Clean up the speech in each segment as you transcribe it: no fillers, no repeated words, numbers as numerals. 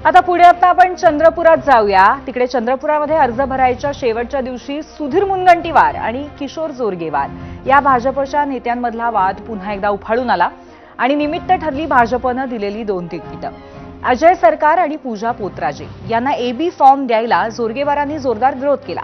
आता पुढे आपण चंद्रपुरात जाऊया। तिकडे चंद्रपुरामध्ये अर्ज भरायच्या शेवटच्या दिवशी सुधीर मुनगंटीवार आणि किशोर जोरगेवार या भाजपच्या नेत्यांमधला वाद पुन्हा एकदा उफाळून आला आणि निमित्त ठरली भाजपनं दिलेली 2 तिकीटं। अजय सरकार आणि पूजा पोत्राजे यांना एबी फॉर्म द्यायला जोरगेवारांनी जोरदार विरोध केला।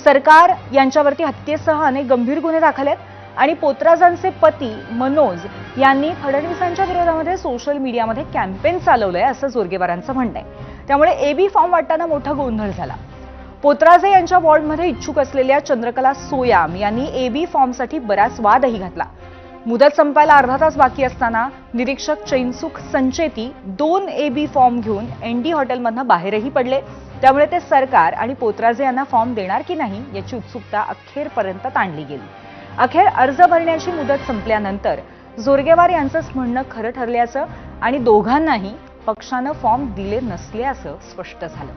सरकार यांच्यावरती हत्येसह अनेक गंभीर गुन्हे दाखल आहेत आणि पोत्राजांचे पती मनोज यांनी फडणवीसांच्या विरोधामध्ये सोशल मीडियामध्ये कॅम्पेन चालवलंय असं जोरगेवारांचं म्हणणं आहे। त्यामुळे एबी फॉर्म वाटताना मोठा गोंधळ झाला। पोत्राजे यांच्या वॉर्डमध्ये इच्छुक असलेल्या चंद्रकला सोयाम यांनी एबी फॉर्मसाठी बराच वादही घातला। मुदत संपायला अर्धा तास बाकी असताना निरीक्षक चैनसुख संचेती 2 एबी फॉर्म घेऊन एनडी हॉटेलमधनं बाहेरही पडले। त्यामुळे ते सरकार आणि पोत्राजे यांना फॉर्म देणार की नाही याची उत्सुकता अखेरपर्यंत ताणली गेली। अखेर अर्ज भरण्याची मुदत संपल्यानंतर जोरगेवार यांचं म्हणणं खरं ठरल्याचं आणि दोघांनाही पक्षानं फॉर्म दिले नसल्याचं स्पष्ट झालं।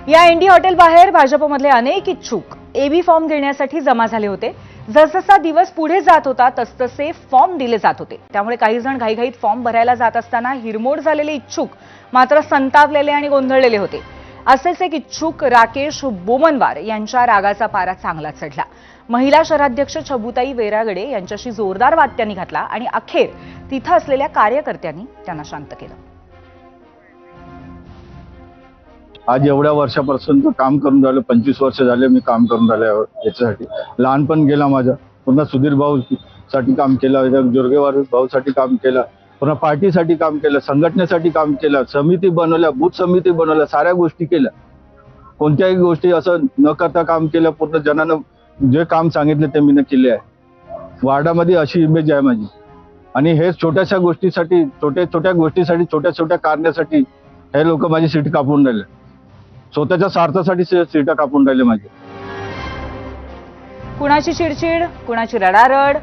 या एनडी हॉटेल बाहेर भाजपमधले अनेक इच्छुक एबी फॉर्म घेण्यासाठी जमा झाले होते। जसजसा दिवस पुढे जात होता तसतसे फॉर्म दिले जात होते। त्यामुळे काही जण घाईघाईत फॉर्म भरायला जात असताना हिरमोड झालेले इच्छुक मात्र संतापलेले आणि गोंधळलेले होते। असेच एक इच्छुक राकेश बोमनवार यांच्या रागाचा पारा चांगला चढला। महिला शहराध्यक्ष छबुताई वेरागडे यांच्याशी जोरदार वाद त्यांनी घातला आणि अखेर तिथं असलेल्या कार्यकर्त्यांनी त्यांना शांत केलं। आज एवढ्या वर्षापासून काम करून राहिलो, 25 वर्ष झाले मी काम करून राहिलो याच्यासाठी। लहानपण गेला माझं, पुन्हा सुधीर भाऊ साठी काम केलं, जोरगेवार भाऊसाठी काम केलं, पुन्हा पार्टीसाठी काम केलं, संघटनेसाठी काम केलं, समिती बनवल्या, बूथ समिती बनवल्या, साऱ्या गोष्टी केल्या। कोणत्याही गोष्टी असं न करता काम केलं। पूर्ण जनानं जे काम सांगितले ते मी केले आहे। वार्डामध्ये अशी इमेज आहे माझी आणि हे छोट्याशा गोष्टीसाठी, छोट्या कारणासाठी हे लोक माझी सीट कापून राहिले, स्वतःच्या स्वार्थासाठी सीट कापून राहिले माझी। कुणाची चिडचिड, कुणाची रडारड,